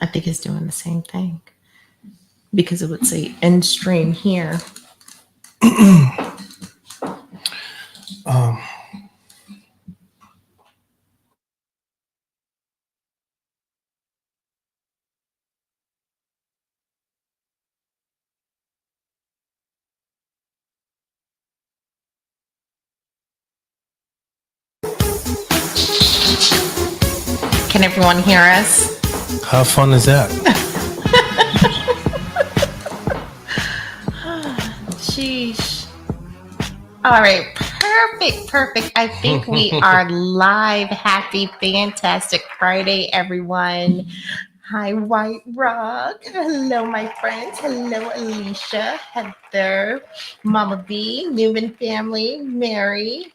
I think it's doing the same thing because it would say end stream here. Um, Can everyone hear us? how fun is that? Sheesh. All right, perfect. I think we are live. Happy, fantastic Friday, everyone. Hi, White Rock. Hello, my friends. Hello, Alicia, Heather, Mama B, Newman family, Mary.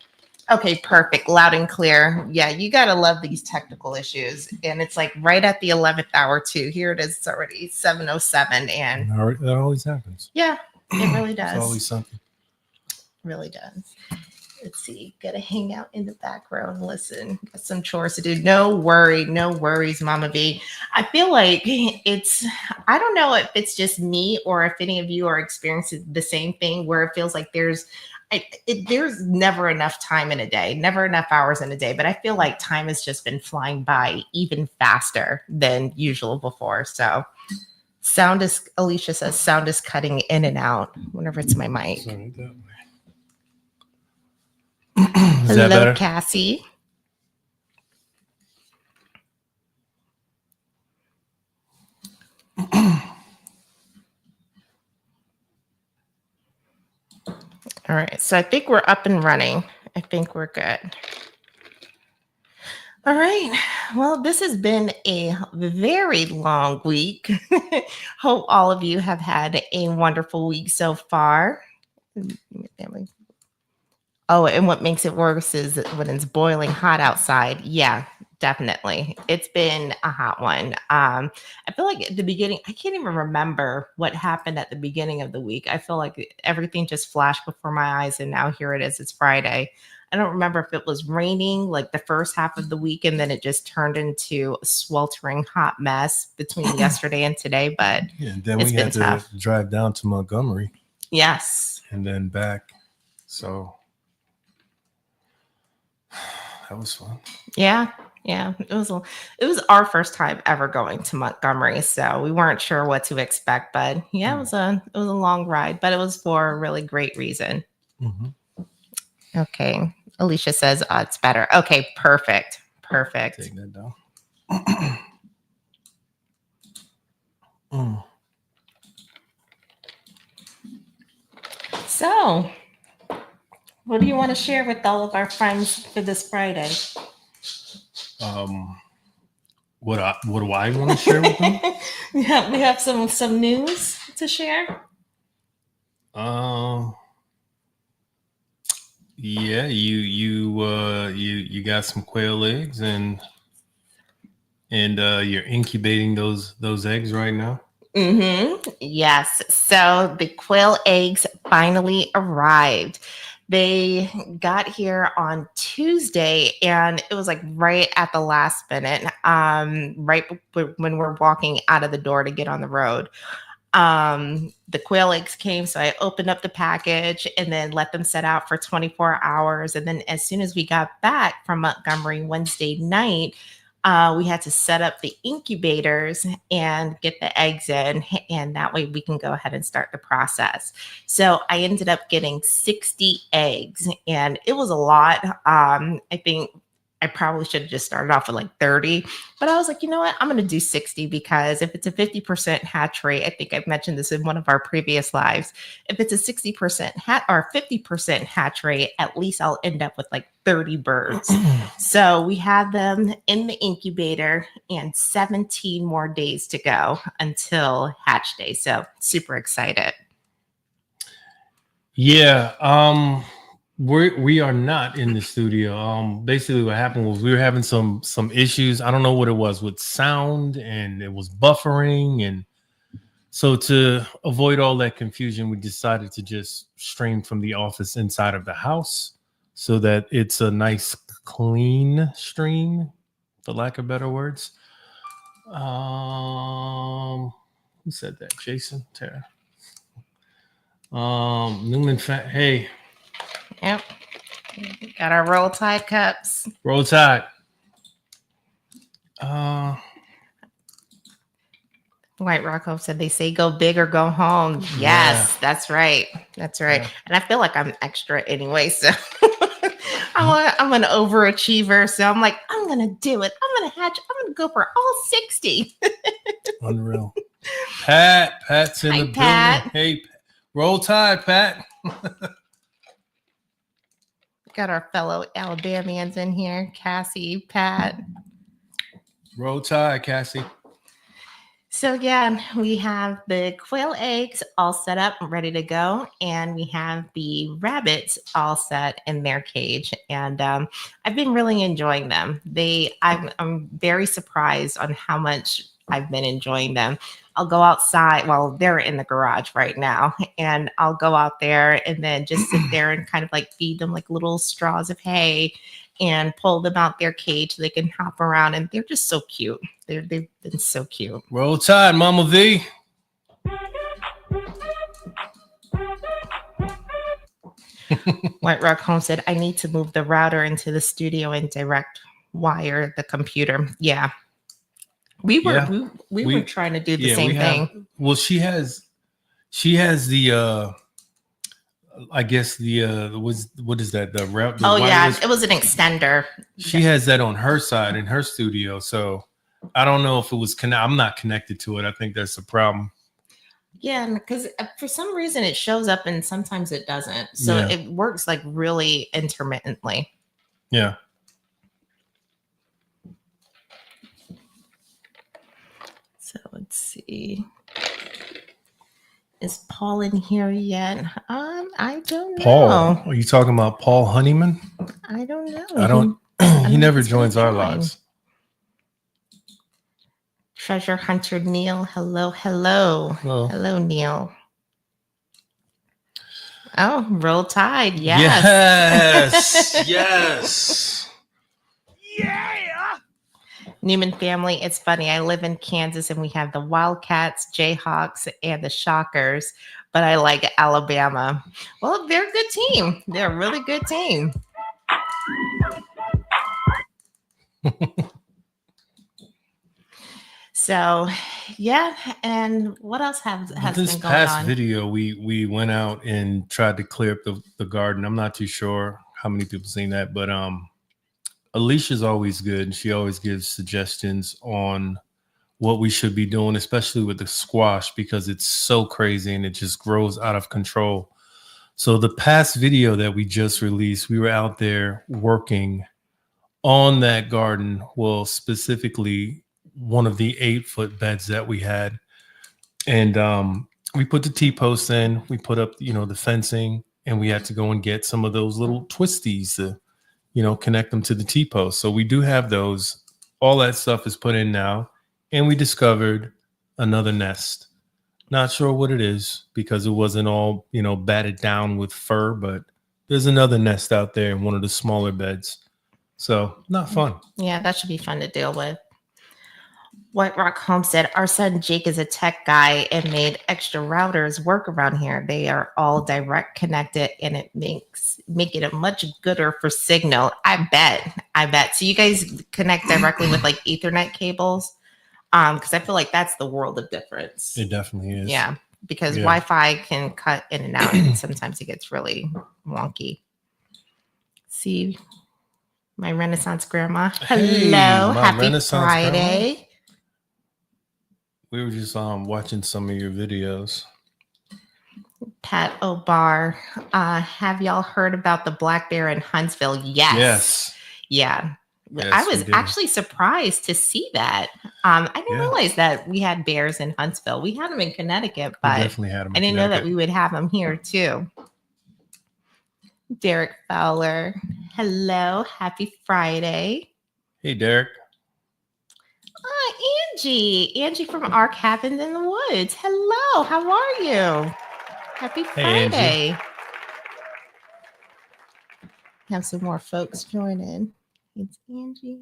Okay, perfect. Loud and clear. Yeah, you got to love these technical issues. And it's like right at the 11th hour, too. Here it is. It's already 7:07. And That always happens. yeah, it really It's does. always something. Really does. Let's see. Gotta hang out in the background and listen. Got some chores to do. No worries, Mama B. I feel like I don't know if it's just me or if any of you are experiencing the same thing where it feels like there's never enough time in a day, never enough hours in a day. But I feel like time has just been flying by even faster than usual before. So Alicia says, sound is cutting in and out whenever it's my mic. Sorry, that way. Is Hello, that better? Cassie. All right, so I think we're up and running. I think we're good. All right. Well, this has been a very long week. Hope all of you have had a wonderful week so far. Oh, and what makes it worse is when it's boiling hot outside. Yeah, definitely. It's been a hot one. I feel like at the beginning, I can't even remember what happened at the beginning of the week. I feel like everything just flashed before my eyes, and now here it is. It's Friday. I don't remember if it was raining like the first half of the week, and then it just turned into a sweltering hot mess between yesterday and today. But Yeah, and then it's we been had to tough. drive down to Montgomery Yes. and then back. So that was fun. Yeah. It was our first time ever going to Montgomery, so we weren't sure what to expect. But yeah, it was a long ride, but it was for a really great reason. Mm-hmm. Okay, Alicia says it's better. Okay, perfect. Take that down. So, what do you want to share with all of our friends for this Friday? What do I want to share with them? we have some news to share. Yeah, you got some quail eggs and you're incubating those eggs right now. Mm-hmm. Yes. So the quail eggs finally arrived. They got here on Tuesday, and it was like right at the last minute, right when we're walking out of the door to get on the road. The quail eggs came, so I opened up the package and then let them set out for 24 hours. And then as soon as we got back from Montgomery Wednesday night, we had to set up the incubators and get the eggs in, and that way we can go ahead and start the process. So I ended up getting 60 eggs, and it was a lot. I think I probably should have just started off with like 30, but I was like, you know what? I'm going to do 60 because if it's a 50% hatch rate, I think I've mentioned this in one of our previous lives. If it's a 60% or 50% hatch rate, at least I'll end up with like 30 birds. So we have them in the incubator and 17 more days to go until hatch day. So super excited. Yeah. We are not in the studio. Basically what happened was we were having some issues. I don't know what it was with sound, and it was buffering, and so to avoid all that confusion, we decided to just stream from the office inside of the house so that it's a nice clean stream, for lack of better words. Who said that? Jason, Tara. Newman. Hey, Yep. Got our Roll Tide cups. Roll Tide. White Rock Hope said they say go big or go home. Yes, that's right. That's right. Yeah. And I feel like I'm extra anyway. So I'm an overachiever. So I'm like, I'm going to do it. I'm going to hatch. I'm going to go for all 60. Unreal. Pat's in Hi, the Pat. building. Hey, Roll Tide, Pat. Got our fellow Alabamians in here. Cassie, Pat. Roll Tide, Cassie. So yeah, we have the quail eggs all set up, ready to go, and we have the rabbits all set in their cage. And I've been really enjoying them. I'm very surprised on how much I've been enjoying them. I'll go outside. Well, they're in the garage right now, and I'll go out there and then just sit there and kind of like feed them like little straws of hay and pull them out their cage so they can hop around, and they're just so cute. They've been so cute. Roll Tide, Mama V. White Rock Home said, I need to move the router into the studio and direct wire the computer. Yeah. We were trying to do the same thing. Well, she has the I guess the what is that? The route. Oh yeah, it was an extender. She has that on her side in her studio. So I don't know if it was I'm not connected to it. I think that's the problem. Yeah, because for some reason it shows up and sometimes it doesn't. So Yeah. it works like really intermittently. Yeah. So let's see. Is Paul in here yet? I don't know. Paul, are you talking about Paul Honeyman? I don't know. I don't. He never joins our lives. Treasure Hunter Neil. Hello, hello. Hello. Hello, Neil. Oh, Roll Tide. Yes. Yes. Yes. Yeah. Newman family. It's funny. I live in Kansas and we have the Wildcats, Jayhawks, and the Shockers, but I like Alabama. Well, they're a good team. They're a really good team. So, yeah. And what else has This been going on? past video, we went out and tried to clear up the garden. I'm not too sure how many people seen that, but Alicia's always good. She always gives suggestions on what we should be doing, especially with the squash, because it's so crazy and it just grows out of control. So the past video that we just released, we were out there working on that garden. Well, specifically one of the 8-foot beds that we had. And we put the T-posts in, we put up, the fencing, and we had to go and get some of those little twisties to, connect them to the T-post. So we do have those. All that stuff is put in now. And we discovered another nest. Not sure what it is because it wasn't all, batted down with fur, but there's another nest out there in one of the smaller beds. So not fun. Yeah, that should be fun to deal with. White Rock Home said, our son Jake is a tech guy and made extra routers work around here. They are all direct connected and it make it a much gooder for signal. I bet. So you guys connect directly with like Ethernet cables? Because I feel like that's the world of difference. It definitely is. Yeah, because Wi-Fi can cut in and out and sometimes it gets really wonky. See, my Renaissance grandma. Hello, happy Renaissance Friday. Grandma. We were just watching some of your videos. Pat O'Bar, have y'all heard about the black bear in Huntsville? Yes. Yeah. Yes, I was actually surprised to see that. I didn't realize that we had bears in Huntsville. We had them in Connecticut, but definitely had them I didn't know that we would have them here too. Derek Fowler, hello, happy Friday. Hey, Derek. Angie from Our Cabins in the Woods. Hello, how are you? Happy Friday. Hey, Have some more folks join in. It's Angie.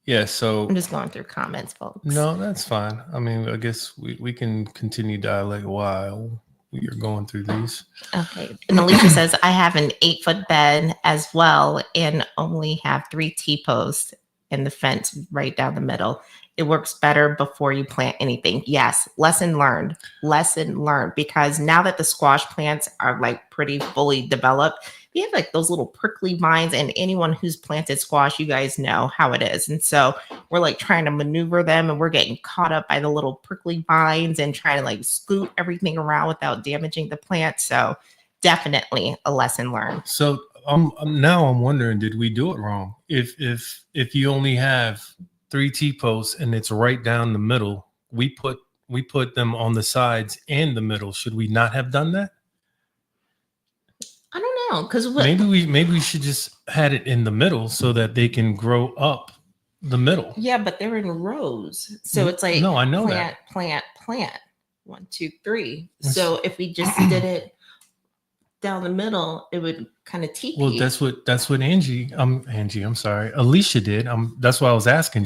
Yeah, so I'm just going through comments, folks. no, that's fine. I mean, I guess we can continue dialect while you're going through these. Okay. And Alicia says, I have an 8-foot bed as well and only have 3 T-posts and the fence right down the middle. It works better before you plant anything. Yes. Lesson learned. Lesson learned. Because now that the squash plants are like pretty fully developed, you have like those little prickly vines, and anyone who's planted squash, you guys know how it is. And so we're like trying to maneuver them, and we're getting caught up by the little prickly vines and trying to like scoot everything around without damaging the plant. So definitely a lesson learned. So now I'm wondering, did we do it wrong? If you only have 3 T-posts and it's right down the middle, we put them on the sides and the middle. Should we not have done that? I don't know, because Maybe we should just had it in the middle so that they can grow up the middle. yeah, but they're in rows, so it's like No, I know plant, that. plant, 1, 2, 3. So if we just did it down the middle, it would kind of teepee. Well, that's what Angie, I'm sorry, Alicia did. That's why I was asking.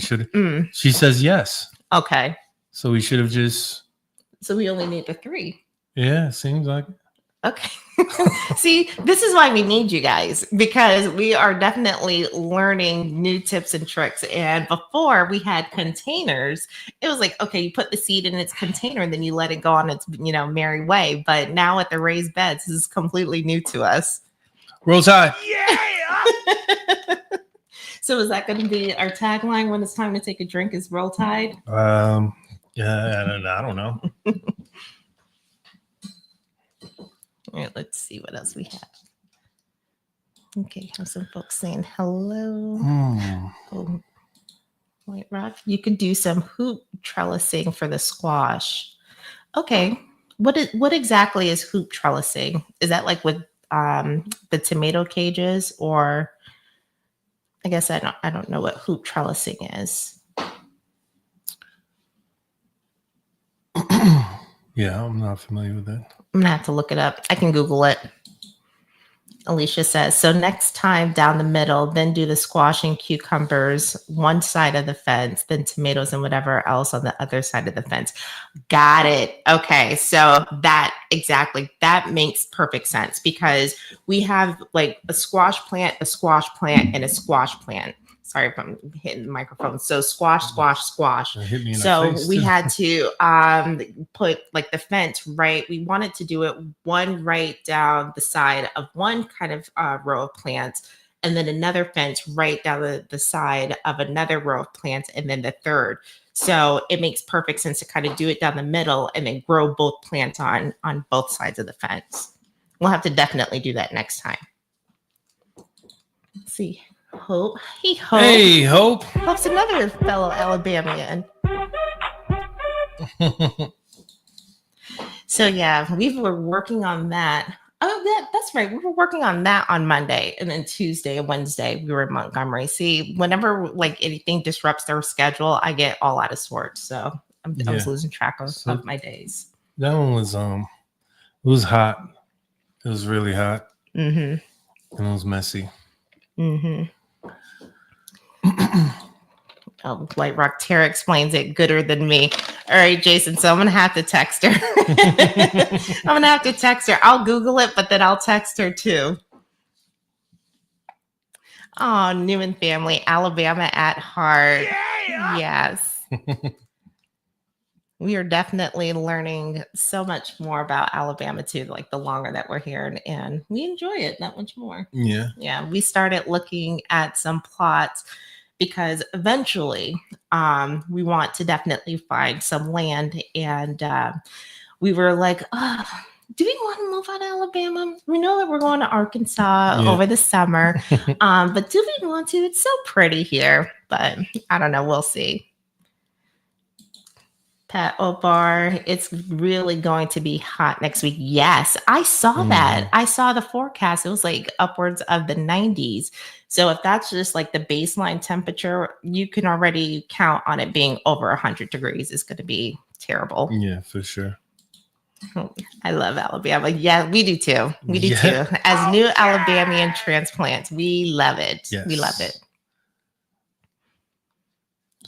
She says yes. Okay, So we should have just. so we only need the 3. Yeah, seems like. Okay. See, this is why we need you guys, because we are definitely learning new tips and tricks. And before we had containers, it was like, okay, you put the seed in its container and then you let it go on its, merry way. But now with the raised beds, this is completely new to us. Roll Tide. Yeah. So is that going to be our tagline when it's time to take a drink? Is Roll Tide? Yeah, I don't know. All right, let's see what else we have. Okay, have some folks saying hello. Oh, White Rock, you could do some hoop trellising for the squash. Okay, what exactly is hoop trellising? Is that like with the tomato cages, or I guess I don't know what hoop trellising is. Yeah, I'm not familiar with that. I'm gonna have to look it up. I can Google it. Alicia says, so next time down the middle, then do the squash and cucumbers one side of the fence, then tomatoes and whatever else on the other side of the fence. Got it. Okay. So that makes perfect sense, because we have like a squash plant, and a squash plant. Sorry if I'm hitting the microphone. So squash. So we had to put like the fence right. We wanted to do it one right down the side of one kind of row of plants, and then another fence right down the side of another row of plants, and then the third. So it makes perfect sense to kind of do it down the middle and then grow both plants on both sides of the fence. We'll have to definitely do that next time. Let's see. Hope. Hey, Hope. Hey, Hope. Hope's another fellow Alabamian. So yeah, we were working on that. Oh, that's right. We were working on that on Monday, and then Tuesday and Wednesday we were in Montgomery. See, whenever like anything disrupts their schedule, I get all out of sorts. So I was losing track of my days. That one was it was hot. It was really hot. And it was messy. Oh, White Rock Tara explains it gooder than me. All right, Jason. So I'm gonna have to text her. I'll Google it, but then I'll text her too. Oh, Newman family, Alabama at heart. Yeah. Yes. We are definitely learning so much more about Alabama too, like the longer that we're here, and we enjoy it that much more. Yeah. We started looking at some plots because eventually we want to definitely find some land, and we were like, do we want to move out of Alabama? We know that we're going to Arkansas over the summer, but do we want to? It's so pretty here, but I don't know. We'll see. Pat Obar, it's really going to be hot next week. Yes, I saw that. I saw the forecast. It was like upwards of the 90s. So if that's just like the baseline temperature, you can already count on it being over 100 degrees. It's going to be terrible. Yeah, for sure. I love Alabama. Yeah, we do too. We do too. As new Alabamian transplants, we love it. Yes. We love it.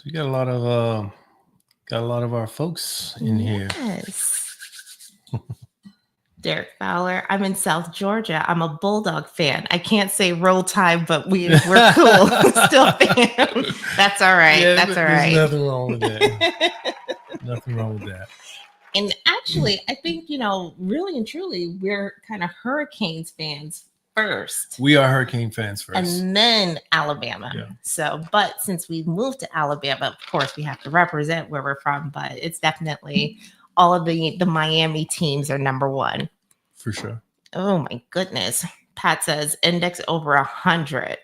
So we got a lot of our folks in here. Yes. Derek Fowler. I'm in South Georgia. I'm a Bulldog fan. I can't say roll tide, but we're cool. Still fan. That's all right. Yeah, That's all right. There's nothing wrong with that. Nothing wrong with that. And actually, I think, really and truly, we're kind of Hurricanes fans first. We are Hurricane fans first. And then Alabama. Yeah. So, but since we've moved to Alabama, of course, we have to represent where we're from. But it's definitely all of the Miami teams are number one. For sure. Oh, my goodness. Pat says index over 100.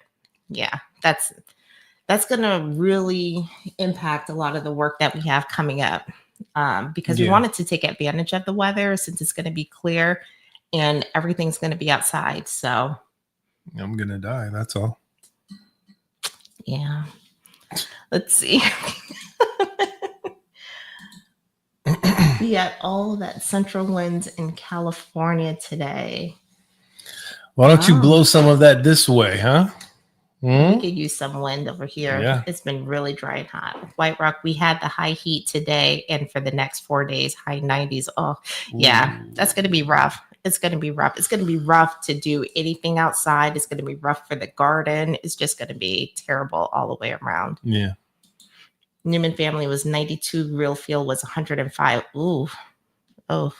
Yeah, that's going to really impact a lot of the work that we have coming up. Because we wanted to take advantage of the weather since it's going to be clear and everything's going to be outside. So I'm going to die. That's all. Yeah. Let's see. We got all that central winds in California today. Why don't you blow some of that this way, huh? We could use some wind over here. Yeah. It's been really dry and hot. White Rock, we had the high heat today, and for the next 4 days, high 90s. Oh, yeah, that's going to be rough. It's going to be rough. It's going to be rough to do anything outside. It's going to be rough for the garden. It's just going to be terrible all the way around. Yeah. Newman family was 92. Real feel was 105. Ooh. Oh.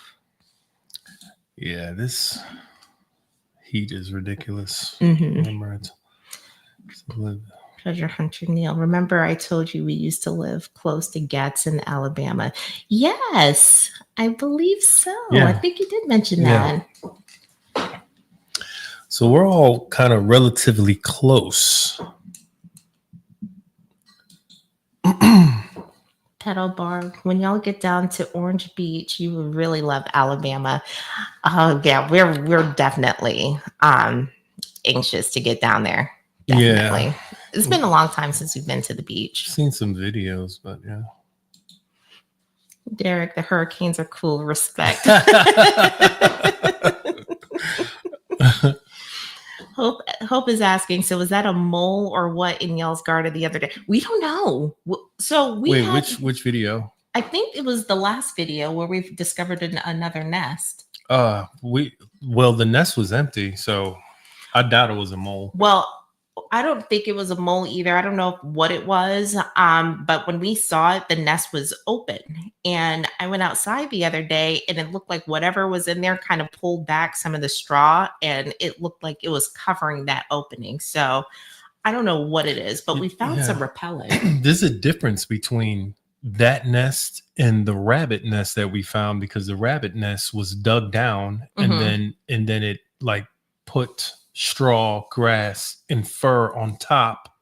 Yeah, this heat is ridiculous. Mm-hmm. Treasure Hunter Neil. Remember, I told you we used to live close to Gadsden, Alabama. Yes, I believe so. Yeah. I think you did mention that. So we're all kind of relatively close. Pedal Bar, when y'all get down to Orange Beach, you will really love Alabama. Oh yeah, we're definitely anxious to get down there. Definitely. Yeah. It's been a long time since we've been to the beach. Seen some videos, but yeah. Derek, the Hurricanes are cool. Respect. Hope is asking, so was that a mole or what in y'all's garden the other day? We don't know. So which video? I think it was the last video where we've discovered another nest. The nest was empty, so I doubt it was a mole. Well, I don't think it was a mole either. I don't know what it was. But when we saw it, the nest was open. And I went outside the other day and it looked like whatever was in there kind of pulled back some of the straw and it looked like it was covering that opening. So I don't know what it is, but we found some repellent. There's a difference between that nest and the rabbit nest that we found, because the rabbit nest was dug down and then it like put straw, grass, and fur on top,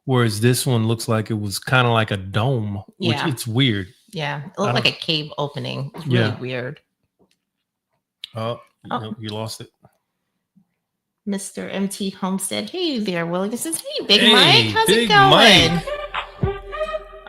whereas this one looks like it was kind of like a dome, which it's weird. Yeah, it looked like a cave opening. It's really weird. Oh, you lost it. Mr. MT Homestead. Hey there, William says, hey, Big Mike, how's it going?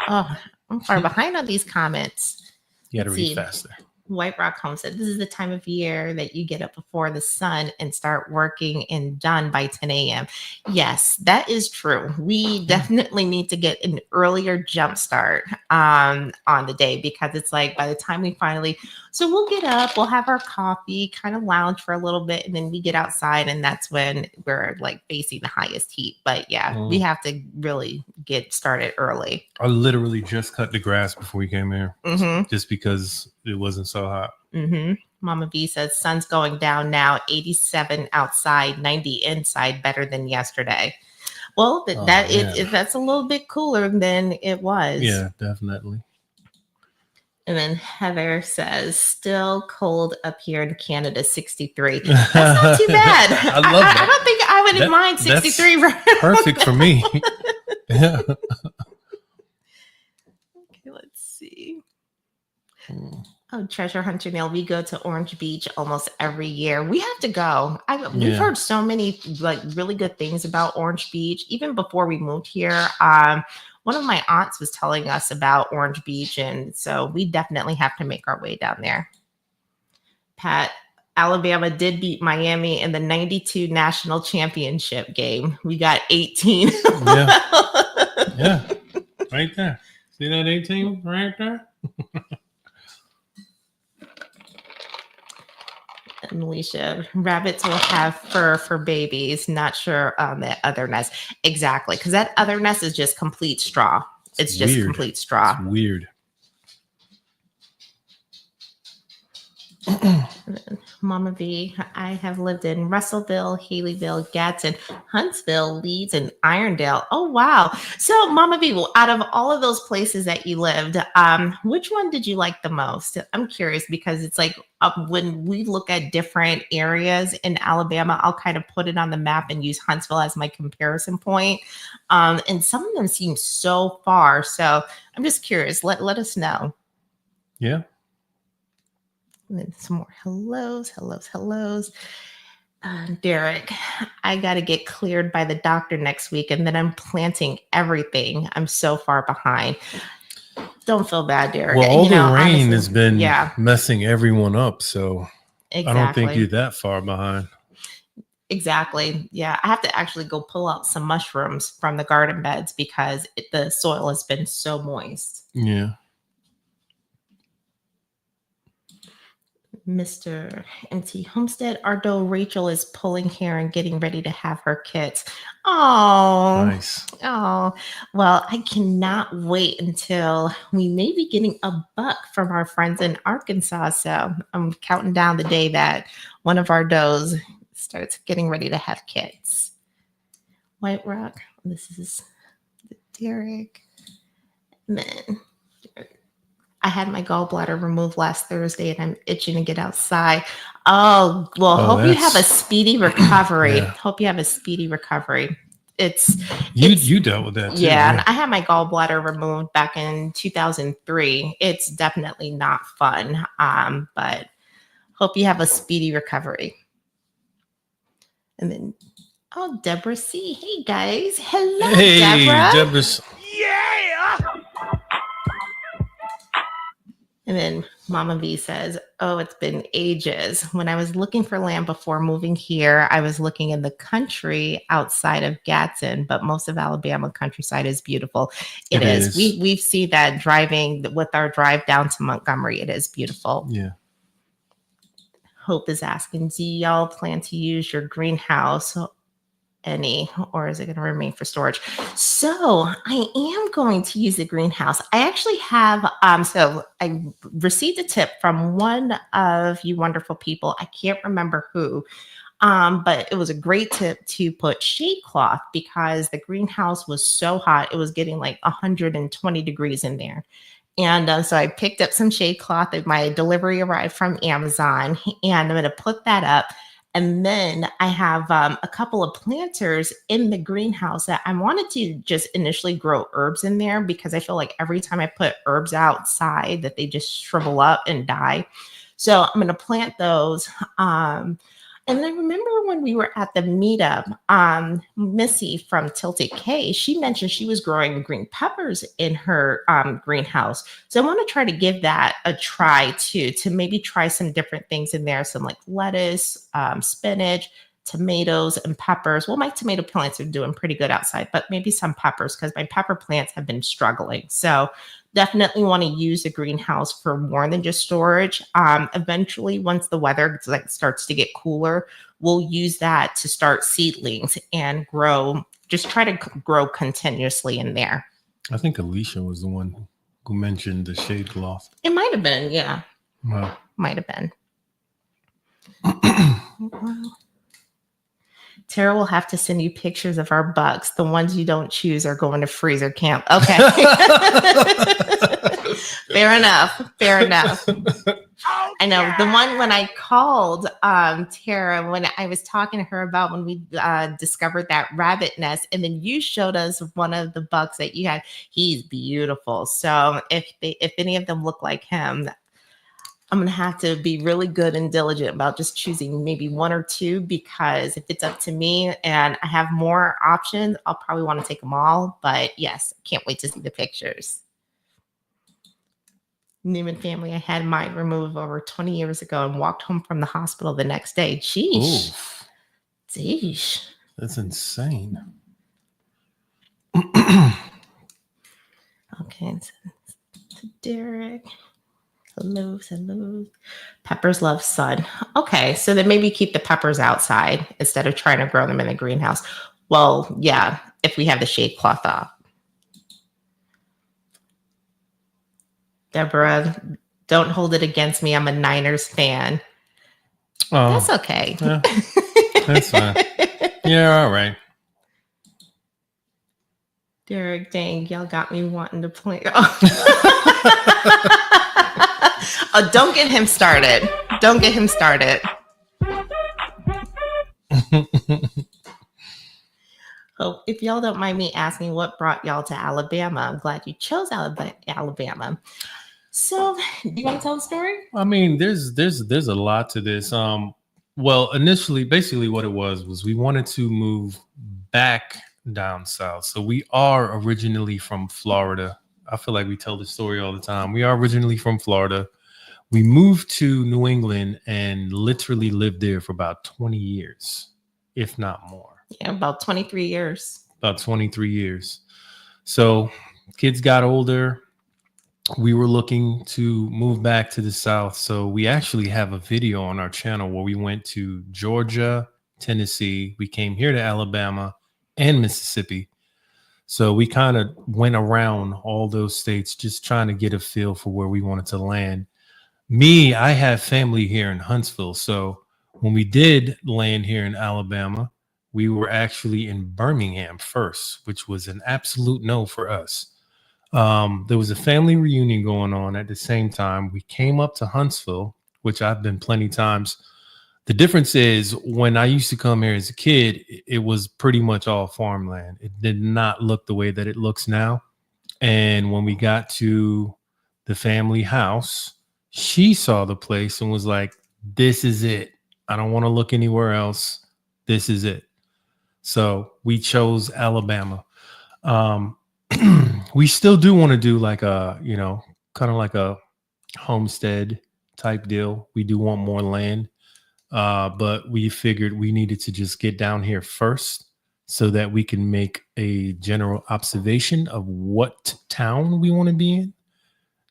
Oh, I'm far behind on these comments. You got to read faster. White Rock Homestead. This is the time of year that you get up before the sun and start working and done by 10 a.m. Yes, that is true. We definitely need to get an earlier jump start on the day, because it's like by the time we finally, so we'll get up, we'll have our coffee, kind of lounge for a little bit, and then we get outside, and that's when we're like facing the highest heat. But we have to really get started early. I literally just cut the grass before we came here, just because it wasn't so hot. Mama V says sun's going down now, 87 outside, 90 inside, better than yesterday. Well, that's a little bit cooler than it was. Yeah, definitely. And then Heather says still cold up here in Canada, 63. That's not too bad. I love that. I don't think I would mind 63. That's perfect for me. Yeah. Okay, let's see. Oh, Treasure Hunter Neil, we go to Orange Beach almost every year. We have to go. We've heard so many like really good things about Orange Beach. Even before we moved here, one of my aunts was telling us about Orange Beach, and so we definitely have to make our way down there. Pat, Alabama did beat Miami in the 92 national championship game. We got 18. Yeah. Right there. See that 18 right there? And Alicia, rabbits will have fur for babies. Not sure on the other nest. Exactly. Because that other nest is just complete straw. It's just weird. complete straw. It's weird. Mama V, I have lived in Russellville, Haleyville, Gadsden, Huntsville, Leeds, and Irondale. Oh, wow. So, Mama V, well, out of all of those places that you lived, which one did you like the most? I'm curious because it's like when we look at different areas in Alabama, I'll kind of put it on the map and use Huntsville as my comparison point. And some of them seem so far. So, I'm just curious. Let us know. Yeah. And then some more hellos. Derek, I got to get cleared by the doctor next week, and then I'm planting everything. I'm so far behind. Don't feel bad, Derek. Well, all the rain honestly, has been yeah, messing everyone up, so exactly. I don't think you're that far behind. Exactly. Yeah, I have to actually go pull out some mushrooms from the garden beds because the soil has been so moist. Yeah. Mr. MT Homestead, although Rachel is pulling hair and getting ready to have her kids. Oh, Nice. Oh, well, I cannot wait until we may be getting a buck from our friends in Arkansas. So I'm counting down the day that one of our does starts getting ready to have kids. White Rock, this is Derek. And then I had my gallbladder removed last Thursday and I'm itching to get outside. Oh, well, hope you have a speedy recovery. Yeah. Hope you have a speedy recovery. You dealt with that too. Yeah, and I had my gallbladder removed back in 2003. It's definitely not fun. But hope you have a speedy recovery. And then Deborah C. Hey guys. Hello, Deborah. Yeah. And then Mama V says, oh, it's been ages. When I was looking for land before moving here, I was looking in the country outside of Gadsden, but most of Alabama countryside is beautiful. It is. We've seen that driving with our drive down to Montgomery. It is beautiful. Yeah. Hope is asking, do y'all plan to use your greenhouse any, or is it going to remain for storage? So I am going to use the greenhouse. I actually have, so I received a tip from one of you wonderful people. I can't remember who, but it was a great tip to put shade cloth because the greenhouse was so hot. It was getting like 120 degrees in there. And so I picked up some shade cloth. My delivery arrived from Amazon, and I'm going to put that up. And then I have a couple of planters in the greenhouse that I wanted to just initially grow herbs in there because I feel like every time I put herbs outside that they just shrivel up and die. So I'm going to plant those. And I remember when we were at the meetup, Missy from Tilted K, she mentioned she was growing green peppers in her greenhouse. So I want to try to give that a try too, to maybe try some different things in there, some like lettuce, spinach, tomatoes, and peppers. Well, my tomato plants are doing pretty good outside, but maybe some peppers because my pepper plants have been struggling. So definitely want to use the greenhouse for more than just storage. Eventually, once the weather starts to get cooler, we'll use that to start seedlings and grow. Just try to grow continuously in there. I think Alicia was the one who mentioned the shade cloth. It might have been, yeah. Wow. Might have been. Tara will have to send you pictures of our bucks. The ones you don't choose are going to freezer camp. Okay. Fair enough. I know the one when I called Tara, when I was talking to her about when we discovered that rabbit nest, and then you showed us one of the bucks that you had. He's beautiful. So if any of them look like him, I'm going to have to be really good and diligent about just choosing maybe one or two, because if it's up to me and I have more options, I'll probably want to take them all. But yes, can't wait to see the pictures. Newman family, I had mine removed over 20 years ago and walked home from the hospital the next day. Jeez. That's insane. Okay, so Derek. Hello. Peppers love sun. Okay, so then maybe keep the peppers outside instead of trying to grow them in the greenhouse. Well, yeah, if we have the shade cloth up. Deborah, don't hold it against me. I'm a Niners fan. Oh, That's okay. yeah, that's fine. Yeah, all right. Derek, dang, y'all got me wanting to play. Oh, don't get him started. Don't get him started. Oh, if y'all don't mind me asking, what brought y'all to Alabama? I'm glad you chose Alabama. So, do you want to tell the story? I mean, there's a lot to this. Well, initially, basically, what it was we wanted to move back down south. So we are originally from Florida. I feel like we tell this story all the time. We are originally from Florida. We moved to New England and literally lived there for about 20 years, if not more. Yeah, about 23 years. About 23 years. So kids got older. We were looking to move back to the South. So we actually have a video on our channel where we went to Georgia, Tennessee. We came here to Alabama and Mississippi. So we kind of went around all those states just trying to get a feel for where we wanted to land. Me, I have family here in Huntsville. So when we did land here in Alabama, we were actually in Birmingham first, which was an absolute no for us. There was a family reunion going on at the same time. We came up to Huntsville, which I've been plenty times. The difference is when I used to come here as a kid, it was pretty much all farmland. It did not look the way that it looks now. And when we got to the family house, she saw the place and was like, this is it. I don't want to look anywhere else. This is it. So we chose Alabama. We still do want to do like a, kind of like a homestead type deal. We do want more land. But we figured we needed to just get down here first so that we can make a general observation of what town we want to be in.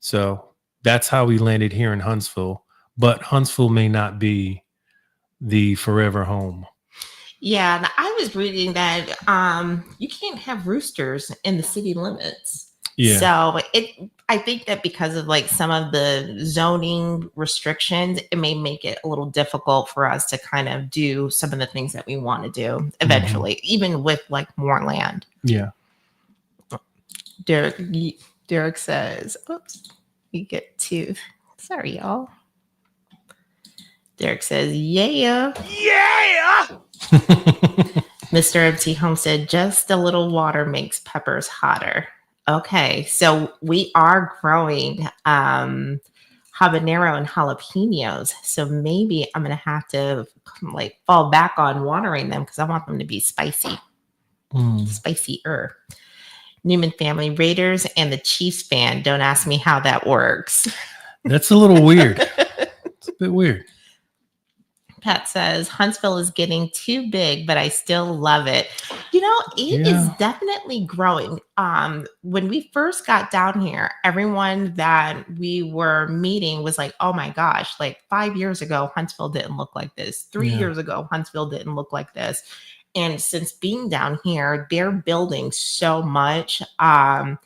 So that's how we landed here in Huntsville. But Huntsville may not be the forever home. Yeah, and I was reading that you can't have roosters in the city limits. Yeah. So I think that because of like some of the zoning restrictions, it may make it a little difficult for us to kind of do some of the things that we want to do eventually, even with like more land. Yeah. Derek says, oops, we get to, sorry, y'all. Derek says, yeah. Mr. Empty Home said, just a little water makes peppers hotter. Okay, so we are growing habanero and jalapenos. So maybe I'm going to have to like fall back on watering them because I want them to be spicy. Spicier. Newman family, Raiders and the Chiefs fan. Don't ask me how that works. That's a little weird. It's a bit weird. Pat says Huntsville is getting too big, but I still love it. It is definitely growing. When we first got down here, everyone that we were meeting was like, oh my gosh, like 5 years ago, Huntsville didn't look like this. 3 years ago, Huntsville didn't look like this. And since being down here, they're building so much.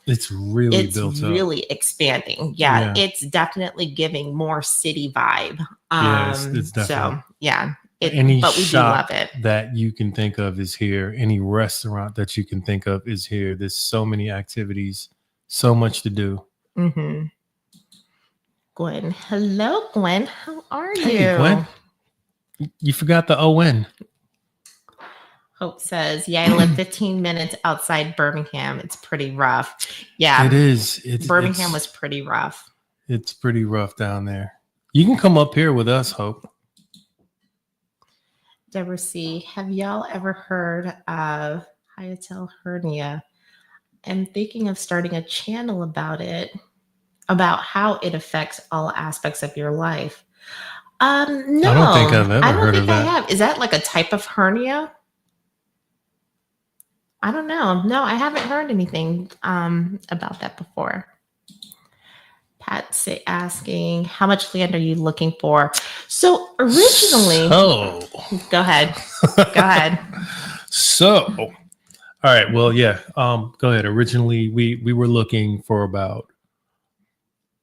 It's really expanding. Yeah, it's definitely giving more city vibe. It's definitely. So yeah, any but we shop do love it. that you can think of is here. Any restaurant that you can think of is here. There's so many activities, so much to do. Mm-hmm. Gwen, hello, Gwen. How are you? Hey, Gwen. You forgot the ON. Hope says, yeah, I live 15 minutes outside Birmingham. It's pretty rough. Yeah, it is. Birmingham was pretty rough. It's pretty rough down there. You can come up here with us, Hope. Deborah C., have y'all ever heard of hiatal hernia? I'm thinking of starting a channel about it, about how it affects all aspects of your life. No, I don't think I've ever heard of that. Is that like a type of hernia? I don't know. No, I haven't heard anything about that before. Pat's asking, how much land are you looking for? So originally, So, go ahead. Go ahead. So, all right. Well, yeah. Go ahead. Originally, we were looking for about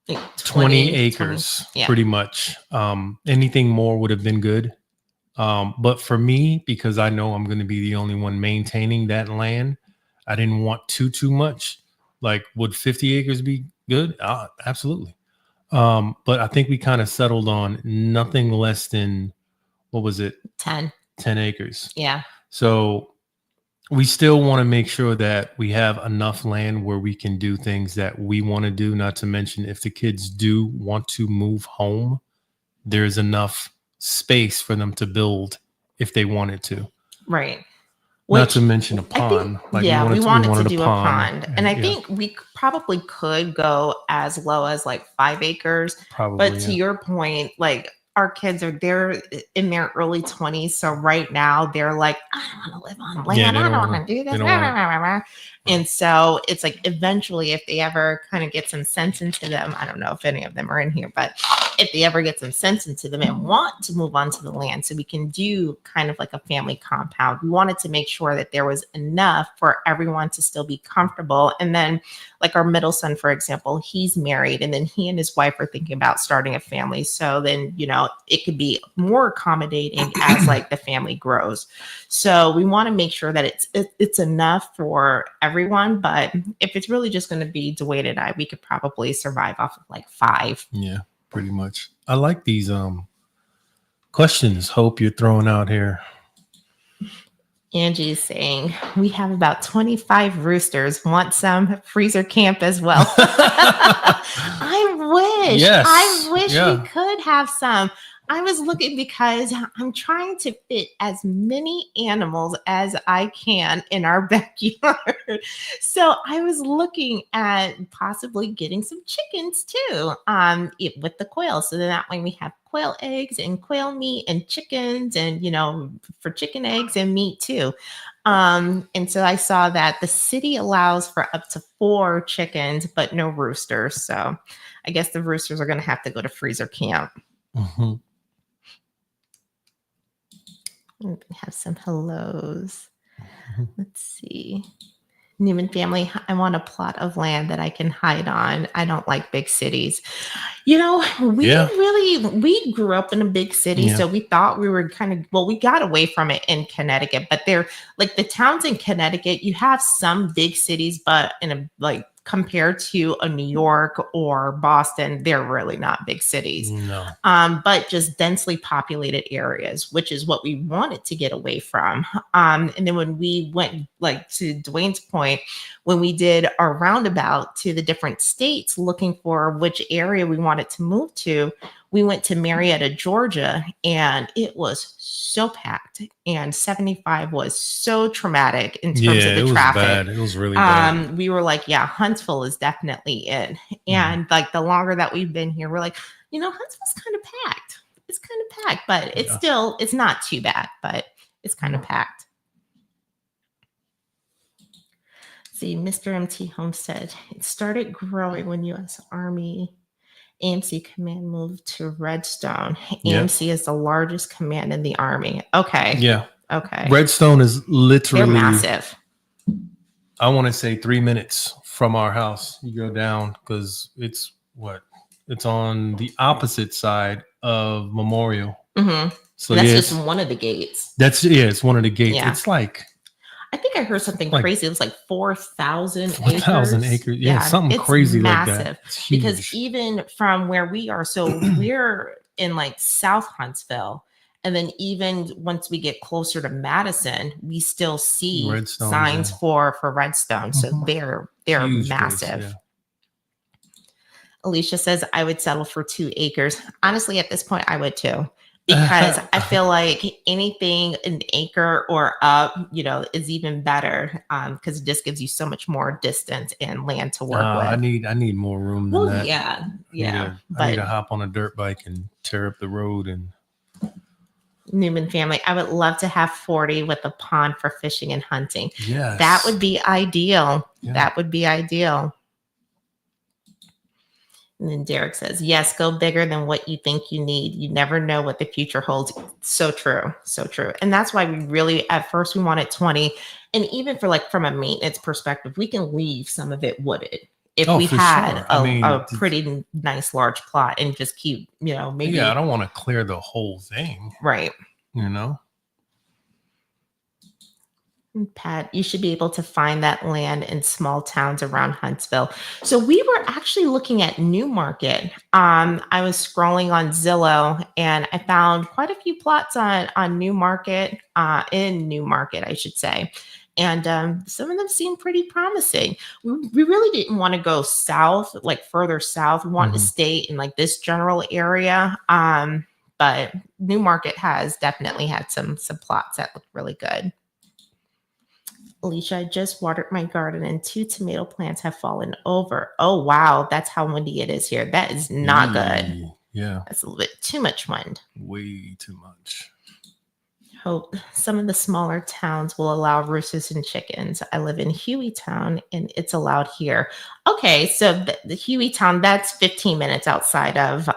Like 20 20, acres, yeah. pretty much. Anything more would have been good. But for me, because I know I'm going to be the only one maintaining that land, I didn't want too much. Like, would 50 acres be good? Absolutely. But I think we kind of settled on nothing less than, what was it? 10. 10 acres. Yeah. So we still want to make sure that we have enough land where we can do things that we want to do. Not to mention, if the kids do want to move home, there's enough space for them to build if they wanted to. Right. Not to mention a pond. We wanted to do a pond. And I yeah, think we probably could go as low as like 5 acres. probably. But to your point, like our kids they're in their early 20s. So right now they're like, I don't want to live on land. Yeah, I don't want to do this. And so it's like eventually, if they ever kind of get some sense into them, I don't know if any of them are in here, but if they ever get some sense into them and want to move onto the land so we can do kind of like a family compound, we wanted to make sure that there was enough for everyone to still be comfortable. And then like our middle son, for example, he's married and then he and his wife are thinking about starting a family. So then, it could be more accommodating as like the family grows. So we want to make sure that it's enough for everyone. But if it's really just going to be Dwayne and I, we could probably survive off of like 5. Yeah, pretty much. I like these questions, Hope, you're throwing out here. Angie's saying we have about 25 roosters. Want some freezer camp as well? I wish. Yes. I wish Yeah. we could have some. I was looking because I'm trying to fit as many animals as I can in our backyard. So I was looking at possibly getting some chickens too, with the quail. So then that way we have quail eggs and quail meat and chickens and, for chicken eggs and meat too. And so I saw that the city allows for up to 4 chickens, but no roosters. So I guess the roosters are going to have to go to freezer camp. Mm-hmm. We have some hellos. Let's see. Newman family, I want a plot of land that I can hide on. I don't like big cities. We grew up in a big city, so we thought we were we got away from it in Connecticut, but they're like the towns in Connecticut, you have some big cities, but compared to a New York or Boston, they're really not big cities. No. But just densely populated areas, which is what we wanted to get away from. And then when we went, like to Dwayne's point, when we did our roundabout to the different states looking for which area we wanted to move to, we went to Marietta, Georgia, and it was so packed. And 75 was so traumatic in terms of the traffic. Bad. It was really bad. We were like, yeah, Huntsville is definitely in. And like the longer that we've been here, we're like, Huntsville's kind of packed. It's kind of packed, but it's not too bad, but it's kind of packed. See, Mr. MT Homestead, it started growing when U.S. Army AMC command moved to Redstone. AMC is the largest command in the Army. Okay. Yeah. Okay. Redstone is literally They're massive. I want to say 3 minutes from our house. You go down because it's on the opposite side of Memorial. Mm-hmm. So that's just one of the gates. It's one of the gates. Yeah. It's like, I think I heard something crazy. It was like 4,000 acres. 4,000 acres. Yeah, something crazy massive. Like that. It's huge. Because even from where we are, so we're in like South Huntsville. And then even once we get closer to Madison, we still see Redstone, signs for Redstone. So they're huge massive. place, Alicia says, I would settle for 2 acres. Honestly, at this point, I would too. Because I feel like anything an acre or up, is even better because it just gives you so much more distance and land to work with. I need more room than that. Yeah. I need to hop on a dirt bike and tear up the road and Newman family, I would love to have 40 with a pond for fishing and hunting. Yes. That would be ideal. Yeah. That would be ideal. And then Derek says, yes, go bigger than what you think you need. You never know what the future holds. So true. So true. And that's why we really, at first, we wanted 20. And even for like from a maintenance perspective, we can leave some of it wooded if we for had sure. I mean, a pretty nice large plot and just keep, maybe. Yeah, I don't want to clear the whole thing. Right. Pat, you should be able to find that land in small towns around Huntsville. So we were actually looking at Newmarket. I was scrolling on Zillow and I found quite a few plots on Newmarket, in Newmarket, I should say. And some of them seem pretty promising. We really didn't want to go south, like further south. We wanted to stay in like this general area. But Newmarket has definitely had some plots that look really good. Alicia, I just watered my garden and 2 tomato plants have fallen over. Oh, wow. That's how windy it is here. That is not good. Yeah. That's a little bit too much wind. Way too much. Hope some of the smaller towns will allow roosters and chickens. I live in Hueytown and it's allowed here. Okay. So the Hueytown, that's 15 minutes outside of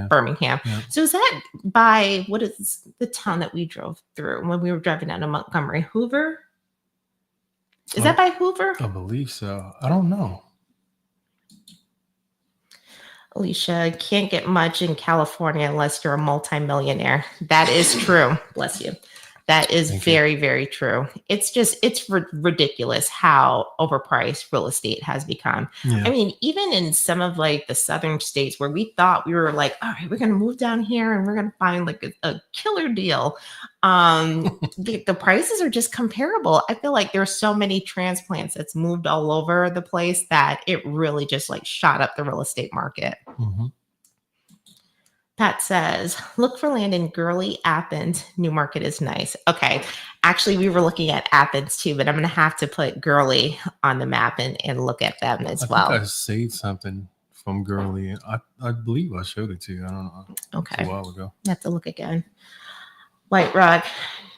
Birmingham. Yeah. So is that by, what is the town that we drove through when we were driving out of Montgomery? Hoover? Is that by Hoover? I believe so. I don't know. Alicia, can't get much in California unless you're a multimillionaire. That is true. Bless you. That is very, very true. It's ridiculous how overpriced real estate has become. Yeah. I mean, even in some of like the southern states where we thought we were like, all right, we're going to move down here and we're going to find like a killer deal. The prices are just comparable. I feel like there's so many transplants that's moved all over the place that it really just like shot up the real estate market. Mm-hmm. Pat says, look for land in Gurley, Athens. Newmarket is nice. Okay. Actually, we were looking at Athens too, but I'm going to have to put Gurley on the map and look at them as well. I think I saved something from Gurley. I believe I showed it to you. I don't know. Okay. A while ago. I have to look again. White Rock.